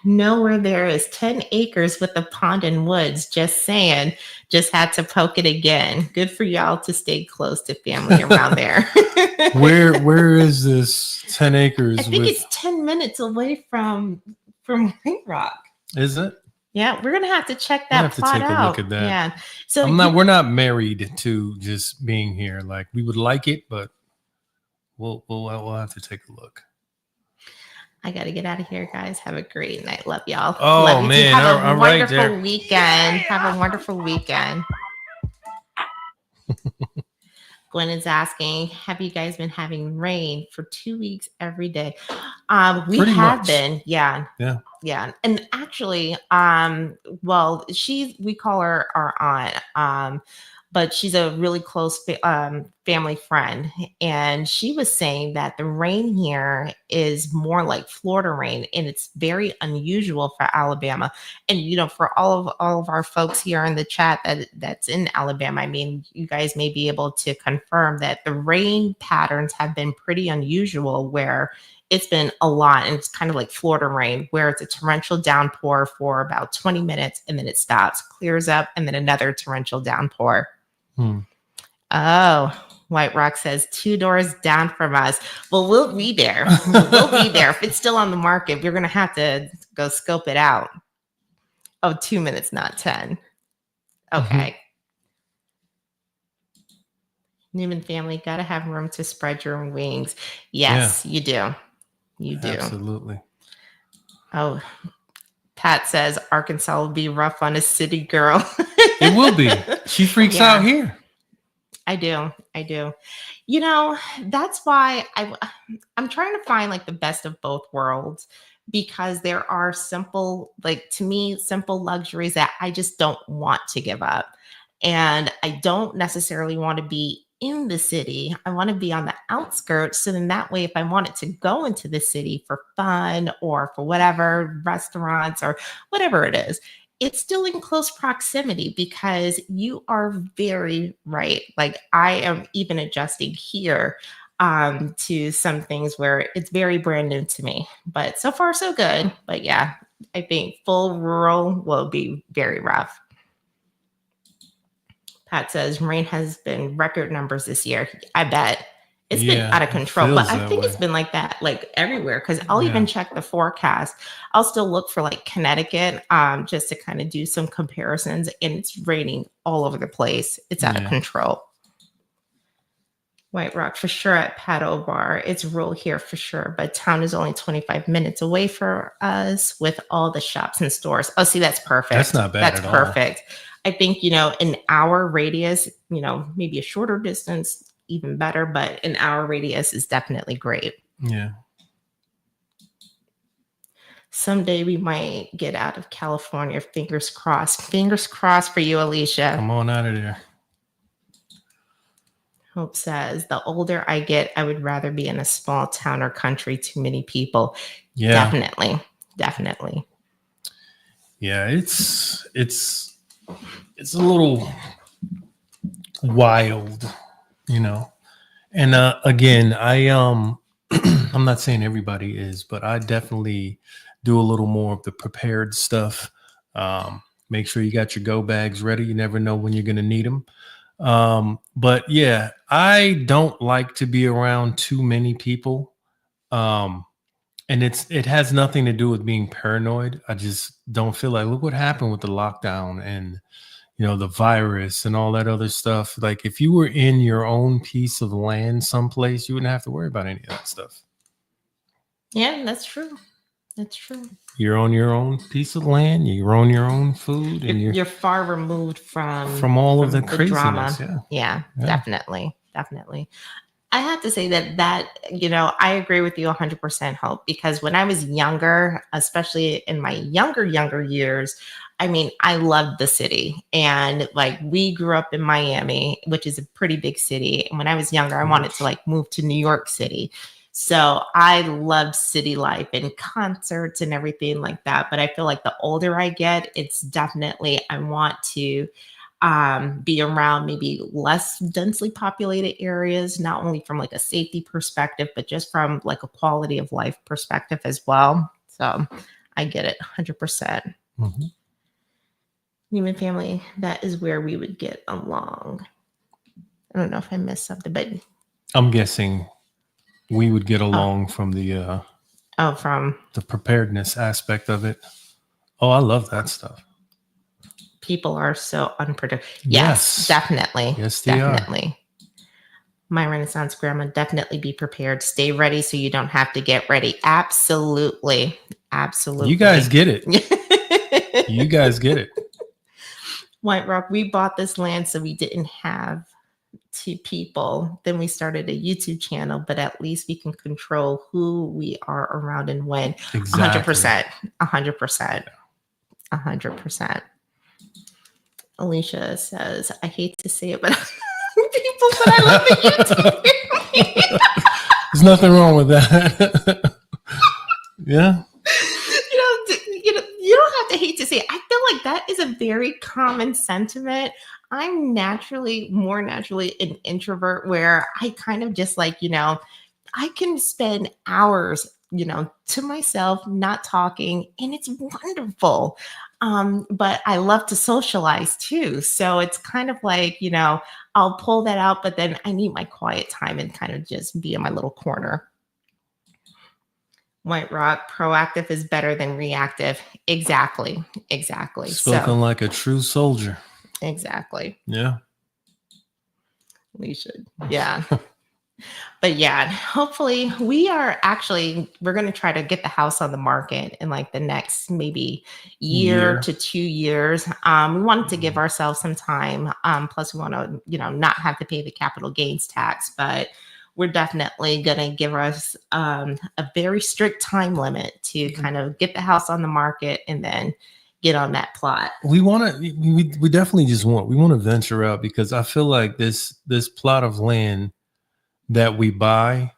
Nowhere there is 10 acres with a pond and woods. Just saying. Just had to poke it again. Good for y'all to stay close to family around there. Where is this 10 acres? I think it's 10 minutes away from White Rock. Is it? Yeah, we're gonna have to check that plot out. A look at that. Yeah. So we're not married to just being here. Like we would like it, but we'll have to take a look. I got to get out of here, guys. Have a great night. Love y'all. Oh, love you man. Have a wonderful weekend. Have a wonderful weekend. Gwen is asking, have you guys been having rain for 2 weeks every day? We Pretty have much. been. Yeah. And actually, we call her our aunt. But she's a really close family friend. And she was saying that the rain here is more like Florida rain. And it's very unusual for Alabama. And, for all of our folks here in the chat that's in Alabama, I mean, you guys may be able to confirm that the rain patterns have been pretty unusual where it's been a lot. And it's kind of like Florida rain where it's a torrential downpour for about 20 minutes and then it stops, clears up, and then another torrential downpour. Oh, White Rock says 2 doors down from us. Well, we'll be there. We'll be there. If it's still on the market, we're going to have to go scope it out. Oh, 2 minutes, not 10. Okay. Newman family, got to have room to spread your wings. Yes, you do. You do. Absolutely. Oh, Pat says Arkansas will be rough on a city girl. It will be. She freaks out here. I do. That's why I'm trying to find like the best of both worlds because there are simple luxuries that I just don't want to give up. And I don't necessarily want to be in the city. I want to be on the outskirts. So then that way, if I wanted to go into the city for fun or for whatever, restaurants or whatever it is, it's still in close proximity because you are very right. Like I am even adjusting here to some things where it's very brand new to me. But so far, so good. But yeah, I think full rural will be very rough. Pat says rain has been record numbers this year. I bet it's been Yeah, out of it control, but feels I that think it's way. been like that like everywhere because I'll Yeah. even check the forecast. I'll still look for like Connecticut just to kind of do some comparisons, and it's raining all over the place. It's out of Yeah. control. White Rock for sure at Paddle Bar. It's rural here for sure, but town is only 25 minutes away for us with all the shops and stores. Oh, see, that's perfect. That's not bad That's at all. perfect. I think, an hour radius, maybe a shorter distance, even better, but an hour radius is definitely great. Yeah. Someday we might get out of California. Fingers crossed. Fingers crossed for you, Alicia. Come on out of there. Hope says, the older I get, I would rather be in a small town or country, too many people. Yeah. Definitely. Yeah, it's a little wild, And again, I'm not saying everybody is, but I definitely do a little more of the prepared stuff. Make sure you got your go bags ready. You never know when you're going to need them. But yeah, I don't like to be around too many people. And it has nothing to do with being paranoid. I just don't feel like, look what happened with the lockdown and, the virus and all that other stuff. Like if you were in your own piece of land someplace, you wouldn't have to worry about any of that stuff. Yeah, that's true. That's true. You're on your own piece of land. You're on your own food, and you're far removed from all of the craziness. Drama. Yeah, definitely. I have to say that I agree with you 100%, Hope, because when I was younger, especially in my younger years, I mean, I loved the city, and like we grew up in Miami, which is a pretty big city. And when I was younger, I wanted to like move to New York City. So I love city life and concerts and everything like that. But I feel like the older I get, it's definitely, I want to be around maybe less densely populated areas, not only from like a safety perspective, but just from like a quality of life perspective as well. So I get it 100%. Mm-hmm. Human family, that is where we would get along. I don't know if I missed something, but I'm guessing we would get along from the from the preparedness aspect of it. Oh, I love that stuff. People are so unpredictable. Yes, definitely. Yes, they definitely. Are. My Renaissance grandma, definitely be prepared. Stay ready so you don't have to get ready. Absolutely. You guys get it. You guys get it. White Rock, we bought this land so we didn't have to people. Then we started a YouTube channel, but at least we can control who we are around and when. Exactly. 100%. 100%. Alicia says, I hate to say it, but people, but I love the YouTube. There's nothing wrong with that. Yeah. You don't have to hate to say it. I feel like that is a very common sentiment. I'm more naturally an introvert where I kind of just like, I can spend hours, to myself, not talking, and it's wonderful. But I love to socialize too. So it's kind of like, I'll pull that out, but then I need my quiet time and kind of just be in my little corner. White Rock, proactive is better than reactive. Exactly. Spoken like a true soldier. Exactly. Yeah. We should. Yeah. But yeah, hopefully we're going to try to get the house on the market in like the next maybe year to 2 years. We wanted to give ourselves some time. Plus we want to, not have to pay the capital gains tax, but we're definitely going to give us a very strict time limit to kind of get the house on the market and then get on that plot. We definitely we want to venture out because I feel like this plot of land that we buy,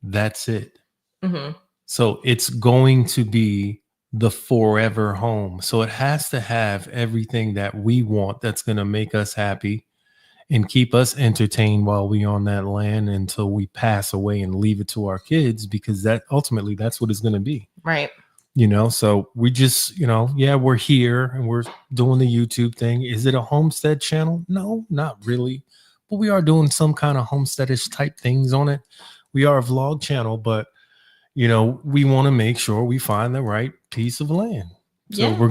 that's it. Mm-hmm. So it's going to be the forever home. So it has to have everything that we want that's going to make us happy. and keep us entertained while we on that land until we pass away and leave it to our kids, because that ultimately that's what it's going to be. Right. So we just, yeah, we're here and we're doing the YouTube thing. Is it a homestead channel? No, not really. But we are doing some kind of homesteadish type things on it. We are a vlog channel, but we want to make sure we find the right piece of land. So Yeah. we're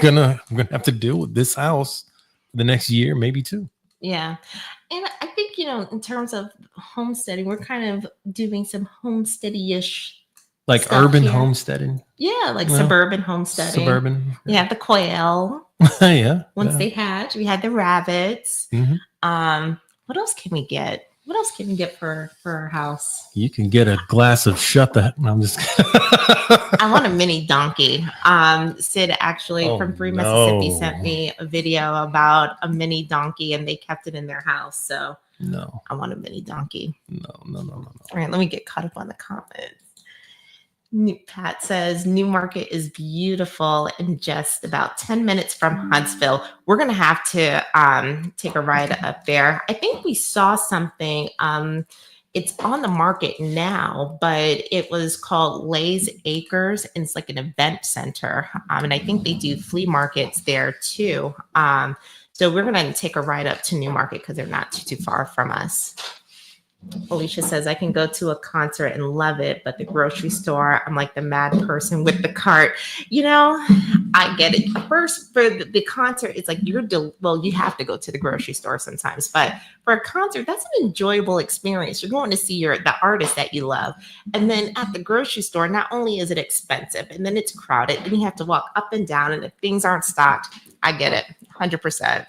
gonna have to deal with this house for the next year, maybe two. Yeah. And I think, in terms of homesteading, we're kind of doing some homesteady-ish Like stuff urban here. homesteading. Yeah, like Well, suburban homesteading. Suburban. We had the quail. Yeah. Once yeah. they hatch, we had the rabbits. Mhm. What else can we get? What else can we get for our house? You can get a glass of shut the. No, I'm just. I want a mini donkey. Sid actually from Free Mississippi sent me a video about a mini donkey, and they kept it in their house. So no, I want a mini donkey. No. All right, let me get caught up on the comments. Pat says New Market is beautiful and just about 10 minutes from Huntsville. We're going to have to take a ride up there. I think we saw something. It's on the market now, but it was called Lay's Acres, and it's like an event center. And I think they do flea markets there too. So we're going to take a ride up to New Market because they're not too far from us. Alicia says, I can go to a concert and love it, but the grocery store, I'm like the mad person with the cart. I get it. First, for the concert, it's like you have to go to the grocery store sometimes. But for a concert, that's an enjoyable experience. You're going to see the artist that you love. And then at the grocery store, not only is it expensive, and then it's crowded, and you have to walk up and down, and if things aren't stocked, I get it, 100%.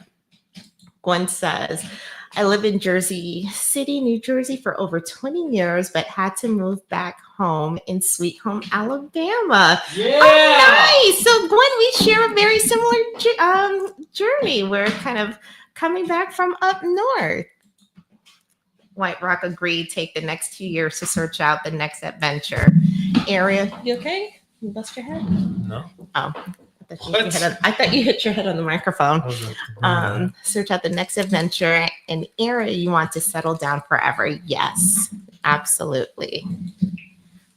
Gwen says, I live in Jersey City, New Jersey for over 20 years, but had to move back home in Sweet Home, Alabama. Yeah. Oh, nice. So, Gwen, we share a very similar journey. We're kind of coming back from up north. White Rock agreed, take the next 2 years to search out the next adventure. Area, you okay? You bust your head? No. Oh. I thought you hit your head on the microphone. Search out the next adventure, an area you want to settle down forever. Yes, absolutely.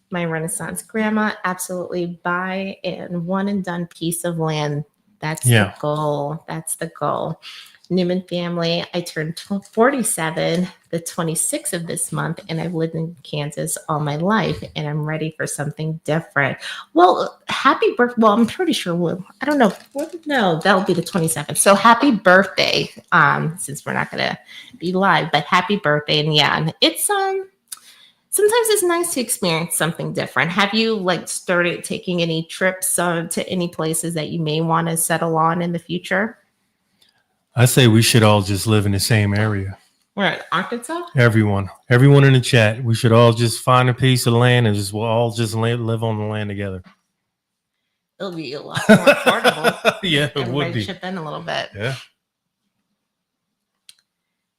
My Renaissance grandma, absolutely buy and one and done piece of land. That's the goal. That's the goal. Newman family, I turned 47, the 26th of this month, and I've lived in Kansas all my life, and I'm ready for something different. Well, happy birthday. Well, I'm pretty sure I don't know. No, that'll be the 27th. So happy birthday, since we're not going to be live, but happy birthday. And yeah, it's, sometimes it's nice to experience something different. Have you started taking any trips to any places that you may want to settle on in the future? I say we should all just live in the same area. We're at Arkansas? Everyone in the chat. We should all just find a piece of land and we'll all just live on the land together. It'll be a lot more affordable. Yeah, it would be. Chip in a little bit. Yeah.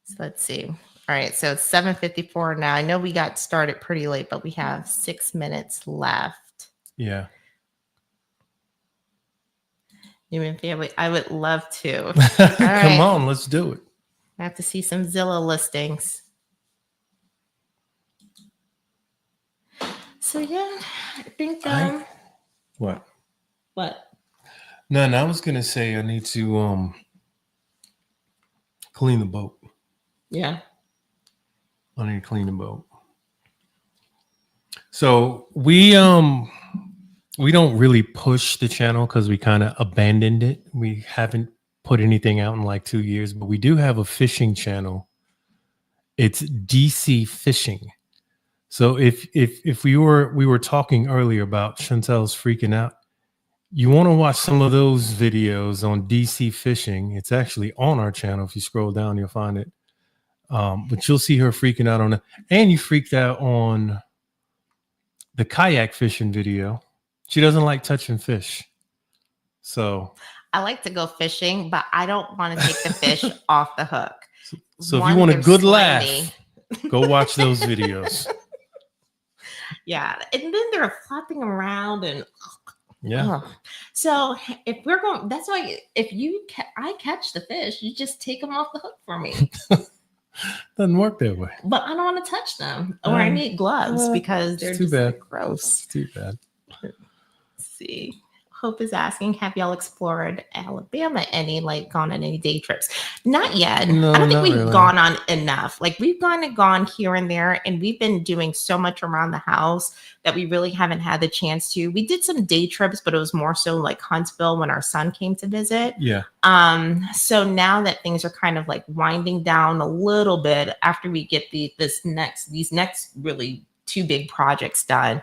So let's see. All right, so it's 7:54 now. I know we got started pretty late, but we have 6 minutes left. Yeah. Newman family, I would love to. Come on, let's do it. I have to see some Zillow listings. So yeah, I think what? No, I was gonna say I need to clean the boat. Yeah. I need to clean the boat. So we don't really push the channel because we kind of abandoned it. We haven't put anything out in like 2 years, but we do have a fishing channel. It's DC Fishing. So if we were talking earlier about Chantel's freaking out, you want to watch some of those videos on DC Fishing. It's actually on our channel. If you scroll down, you'll find it. But you'll see her freaking out on it. And you freaked out on the kayak fishing video. She doesn't like touching fish. So I like to go fishing, but I don't want to take the fish off the hook. So if you want a good laugh, go watch those videos. Yeah. And then they're flopping around and Yeah. Oh. So if we're going, that's why if I catch the fish, you just take them off the hook for me. Doesn't work that way. But I don't want to touch them, or I need gloves because they're It's too just bad. like gross. It's too bad. Let's see. Hope is asking, have y'all explored Alabama any, like gone on any day trips? Not yet. No, I don't think not we've really. gone on enough. Like we've gone here and there, and we've been doing so much around the house that we really haven't had the chance to. We did some day trips, but it was more so like Huntsville when our son came to visit. Yeah. So now that things are kind of like winding down a little bit after we get these next really two big projects done,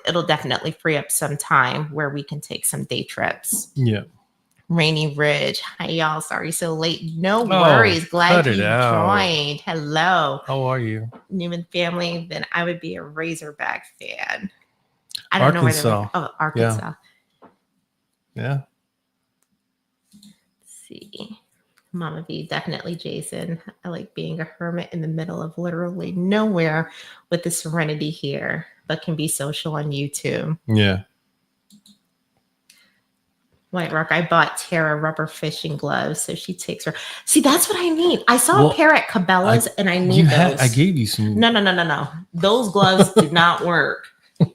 it'll definitely free up some time where we can take some day trips. Yeah. Rainy Ridge. Hi y'all. Sorry so late. No worries. Glad you joined. Hello. How are you? Newman family. Then I would be a Razorback fan. I don't know where they're. Oh, Arkansas. Yeah. Let's see. Mama V, definitely Jason. I like being a hermit in the middle of literally nowhere with the serenity here, but can be social on YouTube. Yeah. White Rock, I bought Tara rubber fishing gloves, so she takes her. See, that's what I need. I saw a pair at Cabela's, and I need those. I gave you some. No. Those gloves did not work.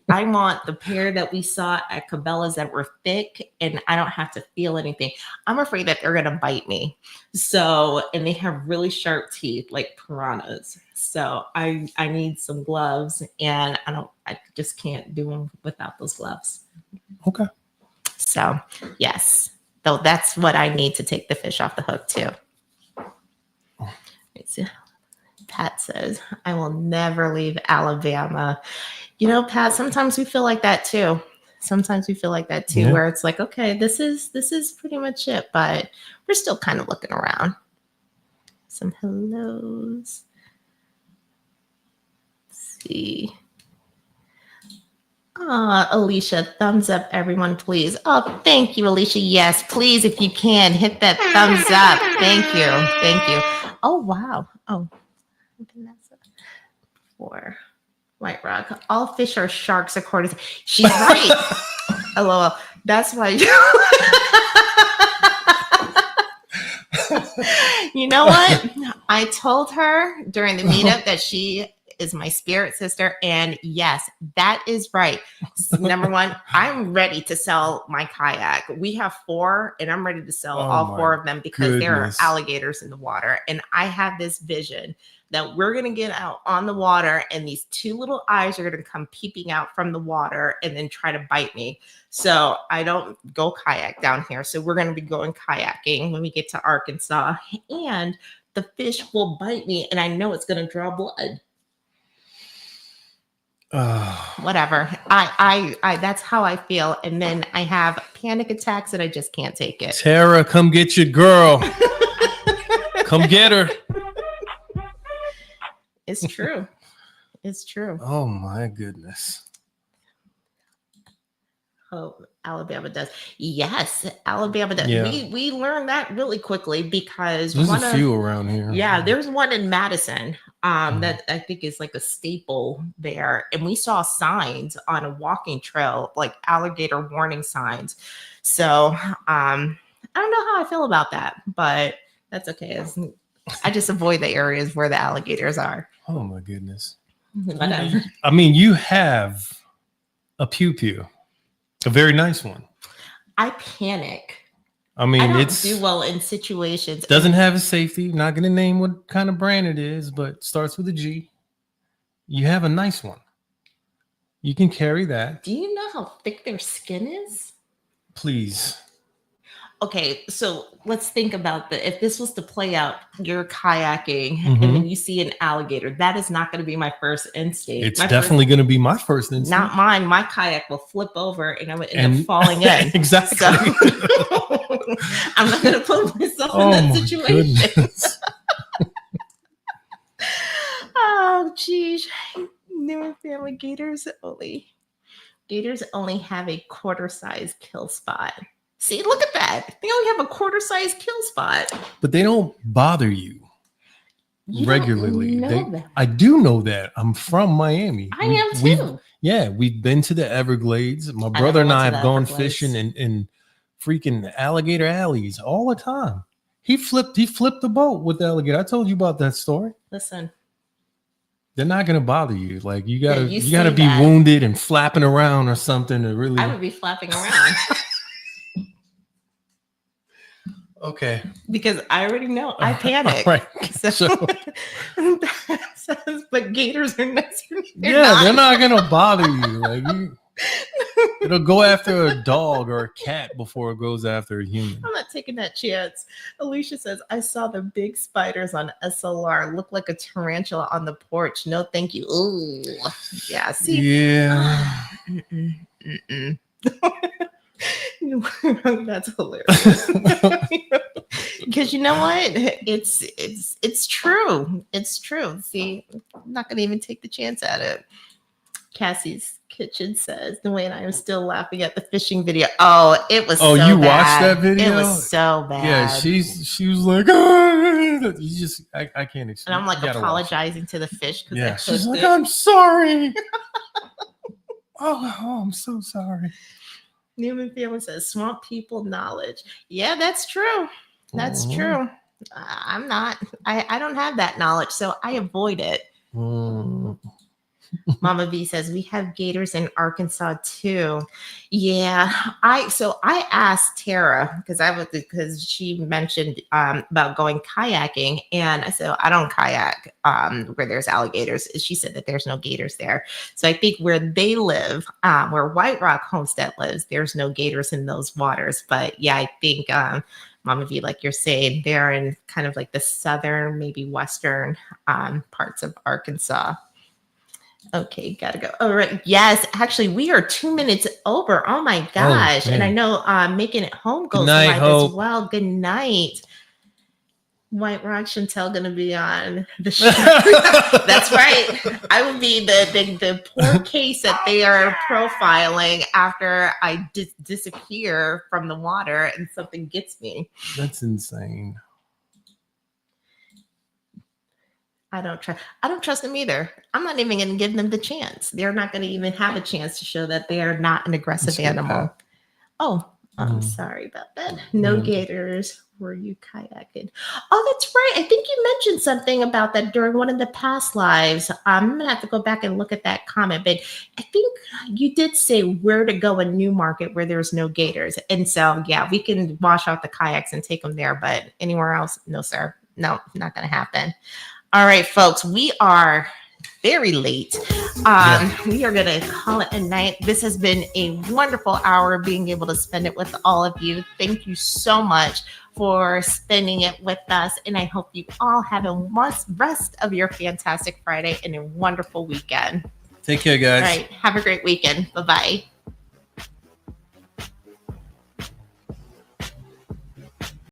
I want the pair that we saw at Cabela's that were thick, and I don't have to feel anything. I'm afraid that they're gonna bite me. So, and they have really sharp teeth, like piranhas. So I need some gloves, and I just can't do them without those gloves. Okay. So, yes, though that's what I need to take the fish off the hook too. Pat says, I will never leave Alabama. You know, Pat, sometimes we feel like that too. Yeah. Where it's like, okay, this is pretty much it, but we're still kind of looking around. Some hellos. Let's see. Alicia, thumbs up, everyone, please. Oh, thank you, Alicia. Yes, please, if you can, hit that thumbs up. Thank you. Oh, wow. Oh, Vanessa. For White Rock, all fish are sharks, according to. She's right. LOL. That's why. You know what? I told her during the meetup that she is my spirit sister, and yes, that is right. Number one, I'm ready to sell my kayak. We have 4, and I'm ready to sell all 4 of them because there are alligators in the water, and I have this vision that we're going to get out on the water, and these 2 little eyes are going to come peeping out from the water and then try to bite me. So I don't go kayak down here. So we're going to be going kayaking when we get to Arkansas, and the fish will bite me, and I know it's going to draw blood. Whatever. I that's how I feel, and then I have panic attacks and I just can't take it. Tara, come get your girl. Come get her. It's true. Oh my goodness. Oh, Alabama does. Yes, Alabama does. Yeah. We learned that really quickly because there's a few around here. Yeah, there's one in Madison that I think is like a staple there. And we saw signs on a walking trail, like alligator warning signs. So I don't know how I feel about that, but that's okay. I just avoid the areas where the alligators are. Oh my goodness. Whatever. I mean, you have a pew-pew. A very nice one. I panic. I mean, I don't it's do well in situations. Doesn't have a safety. Not going to name what kind of brand it is, but starts with a G. You have a nice one. You can carry that. Do you know how thick their skin is? Please. Okay, so let's think about if this was to play out, you're kayaking and then you see an alligator. That is not going to be my first instinct. It's definitely going to be my first instinct. Not mine. My kayak will flip over and I would end up falling in. Exactly. So, I'm not going to put myself in that situation. Oh, geez. New family gators only have a quarter size kill spot. See, look at that. They only have a quarter size kill spot. But they don't bother you. You don't regularly. know that. I do know that. I'm from Miami. I am we've- too. Yeah, we've been to the Everglades. My I brother never and went I to have the gone Everglades. fishing in freaking alligator alleys all the time. He flipped the boat with the alligator. I told you about that story. Listen, They're not gonna bother you. Like you Yeah, gotta you you gotta say be that. wounded and flapping around or something to really. I would be flapping around Okay. because I already know I panic. Right. So, but gators are nice. They're not gonna bother you. Like it'll go after a dog or a cat before it goes after a human. I'm not taking that chance. Alicia says, I saw the big spiders on SLR look like a tarantula on the porch. No, thank you. Ooh. Yeah, see? Yeah. Mm-mm, mm-mm. That's hilarious. Because you know what? It's true. It's true. See, I'm not gonna even take the chance at it. Cassie's Kitchen says, the way and I am still laughing at the fishing video. Oh, it was Oh, so you bad. watched that video? It was so bad. Yeah, she was like, "Ah." You just I can't explain. and I'm like You gotta watch it. apologizing to the fish because Yeah, I she's cooked like, it. I'm sorry. oh, I'm so sorry. Newman Family says, swamp people knowledge. Yeah, that's true. That's Mhm. true. I'm not. I don't have that knowledge, so I avoid it. Mm. Mama V says we have gators in Arkansas too. Yeah, I asked Tara because she mentioned about going kayaking, and I said I don't kayak where there's alligators. She said that there's no gators there. So I think where they live, where White Rock Homestead lives, there's no gators in those waters. But yeah, I think Mama V, like you're saying, they're in kind of like the southern, maybe western parts of Arkansas. Okay, gotta go. All right. Yes, actually, we are 2 minutes over. Oh my gosh. And I know Making It Home goes night, live Hope. as well. Good night. White Rock Chantel gonna be on the show. That's right. I would be the poor case that they are profiling after I disappear from the water and something gets me. That's insane. I don't trust them either. I'm not even going to give them the chance. They're not going to even have a chance to show that they are not an aggressive Let's get animal. back. Oh, I'm Mhm. sorry about that. No Yeah. gators. Were you kayaking? Oh, that's right. I think you mentioned something about that during one of the past lives. I'm going to have to go back and look at that comment, but I think you did say where to go in Newmarket where there's no gators. And so, yeah, we can wash out the kayaks and take them there, but anywhere else, no, sir. No, not going to happen. All right, folks, we are very late. We are going to call it a night. This has been a wonderful hour being able to spend it with all of you. Thank you so much for spending it with us. And I hope you all have a rest of your fantastic Friday and a wonderful weekend. Take care, guys. All right. Have a great weekend. Bye-bye.